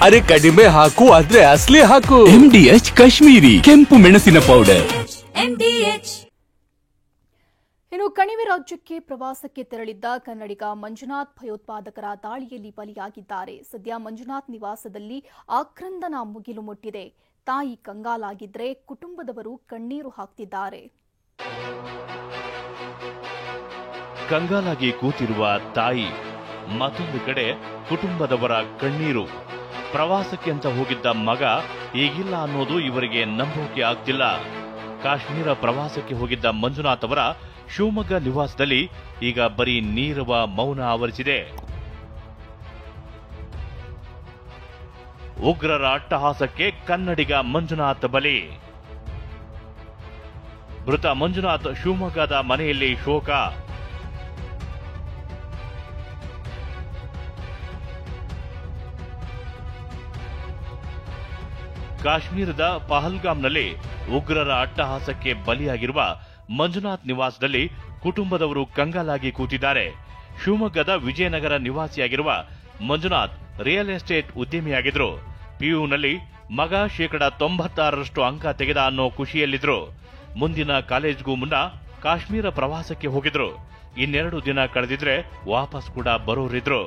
ಅರೆ ಕಡಿಮೆ ಹಾಕು ಆದ್ರೆ ಅಸಲಿ ಹಾಕು. MDH ಕಾಶ್ಮೀರಿ ಕೆಂಪು ಮೆಣಸಿನ ಪೌಡರ್. ಇನ್ನು ಕಣಿವೆ ರಾಜ್ಯಕ್ಕೆ ಪ್ರವಾಸಕ್ಕೆ ತೆರಳಿದ್ದ ಕನ್ನಡಿಗ ಮಂಜುನಾಥ್ ಭಯೋತ್ಪಾದಕರ ದಾಳಿಯಲ್ಲಿ ಬಲಿಯಾಗಿದ್ದಾರೆ. ಸದ್ಯ ಮಂಜುನಾಥ್ ನಿವಾಸದಲ್ಲಿ ಆಕ್ರಂದನ ಮುಗಿಲು ಮುಟ್ಟಿದೆ. ತಾಯಿ ಕಂಗಾಲಾಗಿದ್ರೆ ಕುಟುಂಬದವರು ಕಣ್ಣೀರು ಹಾಕ್ತಿದ್ದಾರೆ. ಕಂಗಾಲಾಗಿ ಕೂತಿರುವ ತಾಯಿ, ಮತ್ತೊಂದು ಕಡೆ ಕುಟುಂಬದವರ ಕಣ್ಣೀರು. ಪ್ರವಾಸಕ್ಕೆ ಅಂತ ಹೋಗಿದ್ದ ಮಗ ಈಗಿಲ್ಲ ಅನ್ನೋದು ಇವರಿಗೆ ನಂಬೋಕೆ ಆಗ್ತಿಲ್ಲ. ಕಾಶ್ಮೀರ ಪ್ರವಾಸಕ್ಕೆ ಹೋಗಿದ್ದ ಮಂಜುನಾಥ್ ಅವರ ಶಿವಮೊಗ್ಗ ನಿವಾಸದಲ್ಲಿ ಈಗ ಬರೀ ನೀರವ ಮೌನ ಆವರಿಸಿದೆ. ಉಗ್ರರ ಅಟ್ಟಹಾಸಕ್ಕೆ ಕನ್ನಡಿಗ ಮಂಜುನಾಥ್ ಬಲಿ. ಮೃತ ಮಂಜುನಾಥ್ ಶಿವಮೊಗ್ಗದ ಮನೆಯಲ್ಲಿ ಶೋಕ. ಕಾಶ್ಮೀರದ ಪಹಲ್ಗಾಮ್ನಲ್ಲಿ ಉಗ್ರರ ಅಟ್ಟಹಾಸಕ್ಕೆ ಬಲಿಯಾಗಿರುವ ಮಂಜುನಾಥ್ ನಿವಾಸದಲ್ಲಿ ಕುಟುಂಬದವರು ಕಂಗಾಲಾಗಿ ಕೂತಿದ್ದಾರೆ. ಶಿವಮೊಗ್ಗದ ವಿಜಯನಗರ ನಿವಾಸಿಯಾಗಿರುವ ಮಂಜುನಾಥ್ ರಿಯಲ್ ಎಸ್ಟೇಟ್ ಉದ್ಯಮಿಯಾಗಿದ್ರು. ಪಿಯುನಲ್ಲಿ ಮಗ 96% ಅಂಕ ತೆಗೆದ ಅನ್ನೋ ಖುಷಿಯಲ್ಲಿದ್ರು. ಮುಂದಿನ ಕಾಲೇಜ್ಗೂ ಮುನ್ನ ಕಾಶ್ಮೀರ ಪ್ರವಾಸಕ್ಕೆ ಹೋಗಿದ್ರು. ಇನ್ನೆರಡು ದಿನ ಕಳೆದಿದ್ರೆ ವಾಪಸ್ ಕೂಡ ಬರೋರಿದ್ರು.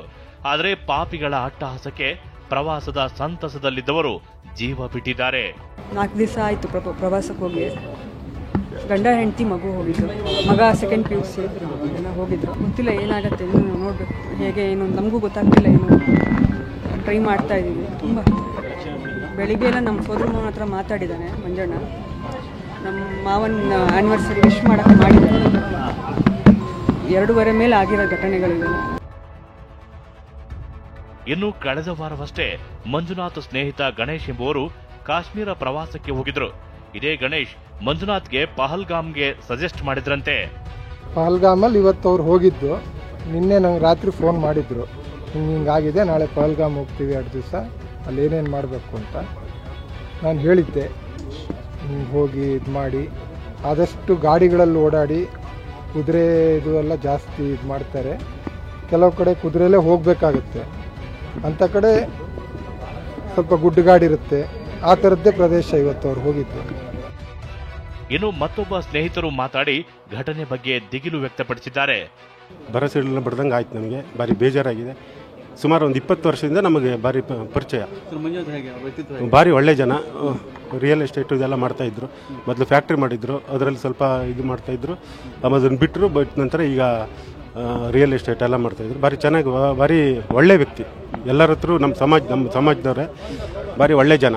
ಆದರೆ ಪಾಪಿಗಳ ಅಟ್ಟಹಾಸಕ್ಕೆ ಪ್ರವಾಸದ ಸಂತಸದಲ್ಲಿದ್ದವರು ಜೀವ ಬಿಟ್ಟಿದ್ದಾರೆ. 4 ದಿವಸ ಆಯಿತು ಪ್ರವಾಸಕ್ಕೆ ಹೋಗಿ. ಗಂಡ ಹೆಂಡತಿ ಮಗು ಹೋಗಿದ್ರು. ಮಗ ಸೆಕೆಂಡ್ PUC ಹೋಗಿದ್ರು. ಗೊತ್ತಿಲ್ಲ ಏನಾಗುತ್ತೆ, ಇನ್ನು ನೋಡ್ಬೇಕು ಹೇಗೆ, ಏನು ನಮಗೂ ಗೊತ್ತಾಗ್ತಿಲ್ಲ. ಏನು ಟ್ರೈ ಮಾಡ್ತಾ ಇದ್ದೀವಿ. ತುಂಬ ಬೆಳಿಗ್ಗೆ ಎಲ್ಲ ನಮ್ಮ ಸೋದರ ಮಾವನ ಹತ್ರ ಮಾತಾಡಿದ್ದಾನೆ ಮಂಜಣ್ಣ. ನಮ್ಮ ಮಾವನ ಆ್ಯನಿವರ್ಸರಿ ವಿಶ್ ಮಾಡೋಕ್ಕೆ ಮಾಡಿದ್ರು. 2:30 ಮೇಲೆ ಆಗಿರೋ ಘಟನೆಗಳಿವೆ. ಇನ್ನು ಕಳೆದ ವಾರವಷ್ಟೇ ಮಂಜುನಾಥ್ ಸ್ನೇಹಿತ ಗಣೇಶ್ ಎಂಬುವರು ಕಾಶ್ಮೀರ ಪ್ರವಾಸಕ್ಕೆ ಹೋಗಿದ್ರು. ಇದೇ ಗಣೇಶ್ ಮಂಜುನಾಥ್ಗೆ ಪಹಲ್ಗಾಮ್ಗೆ ಸಜೆಸ್ಟ್ ಮಾಡಿದ್ರಂತೆ. ಪಹಲ್ಗಾಮಲ್ಲಿ ಇವತ್ತು ಅವ್ರು ಹೋಗಿದ್ದು. ನಿನ್ನೆ ನಂಗೆ ರಾತ್ರಿ ಫೋನ್ ಮಾಡಿದ್ರು, ಹಿಂಗಾಗಿದೆ, ನಾಳೆ ಪಹಲ್ಗಾಮ್ ಹೋಗ್ತೀವಿ 2 ದಿವಸ, ಅಲ್ಲಿ ಏನೇನು ಮಾಡಬೇಕು ಅಂತ. ನಾನು ಹೇಳಿದ್ದೆ, ಹೋಗಿ ಇದು ಮಾಡಿ, ಆದಷ್ಟು ಗಾಡಿಗಳಲ್ಲಿ ಓಡಾಡಿ, ಕುದುರೆ ಇದು ಎಲ್ಲ ಜಾಸ್ತಿ ಇದು ಮಾಡ್ತಾರೆ. ಕೆಲವು ಕಡೆ ಕುದುರೆಯಲ್ಲೇ ಹೋಗಬೇಕಾಗುತ್ತೆ, ಅಂಥ ಕಡೆ ಸ್ವಲ್ಪ ಗುಡ್ಡಗಾಡಿರುತ್ತೆ. ಆ ಥರದ್ದೇ ಪ್ರದೇಶ ಇವತ್ತು ಅವ್ರು ಹೋಗಿದ್ದು. ಇನ್ನು ಮತ್ತೊಬ್ಬ ಸ್ನೇಹಿತರು ಮಾತಾಡಿ ಘಟನೆ ಬಗ್ಗೆ ದಿಗಿಲು ವ್ಯಕ್ತಪಡಿಸಿದ್ದಾರೆ. ಭರವಸೆಲ್ಲ ಬಡ್ದಂಗೆ ಆಯ್ತು. ನಮಗೆ ಭಾರಿ ಬೇಜಾರಾಗಿದೆ. ಸುಮಾರು ಒಂದು 20 ವರ್ಷದಿಂದ ನಮಗೆ ಭಾರಿ ಪರಿಚಯ. ಭಾರಿ ಒಳ್ಳೆ ಜನ. ರಿಯಲ್ ಎಸ್ಟೇಟು ಇದೆಲ್ಲ ಮಾಡ್ತಾಯಿದ್ರು. ಮೊದಲು ಫ್ಯಾಕ್ಟ್ರಿ ಮಾಡಿದ್ರು, ಅದರಲ್ಲಿ ಸ್ವಲ್ಪ ಇದು ಮಾಡ್ತಾಯಿದ್ರು. ಅದನ್ನು ಬಿಟ್ಟರು. ಬಟ್ ನಂತರ ಈಗ ರಿಯಲ್ ಎಸ್ಟೇಟ್ ಎಲ್ಲ ಮಾಡ್ತಾಯಿದ್ರು. ಭಾರಿ ಚೆನ್ನಾಗಿ, ಭಾರಿ ಒಳ್ಳೆ ವ್ಯಕ್ತಿ. ಎಲ್ಲರ ಹತ್ರ ನಮ್ಮ ಸಮಾಜದವರೇ ಭಾರಿ ಒಳ್ಳೆ ಜನ.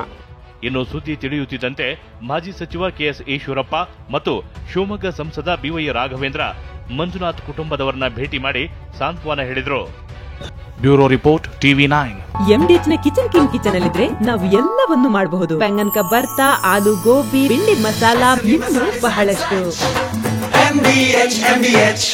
ಇನ್ನು ಸುದ್ದಿ ತಿಳಿಯುತ್ತಿದ್ದಂತೆ ಮಾಜಿ ಸಚಿವ KS ಈಶ್ವರಪ್ಪ ಮತ್ತು ಶಿವಮೊಗ್ಗ ಸಂಸದ BY ರಾಘವೇಂದ್ರ ಮಂಜುನಾಥ್ ಕುಟುಂಬದವರನ್ನ ಭೇಟಿ ಮಾಡಿ ಸಾಂತ್ವನ ಹೇಳಿದ್ರು. Bureau report TV9. MDH ನ ಕಿಚನ್ ಅಲ್ಲಿದ್ರೆ ನಾವು ಎಲ್ಲವನ್ನೂ ಮಾಡಬಹುದು. ಬೆಂಗನ್ ಕ ಬರ್ತಾ, ಆಲೂ ಗೋಬಿ, ಭಿಂಡಿ ಮಸಾಲಾ, ಇನ್ನೂ ಬಹಳಷ್ಟು. MDH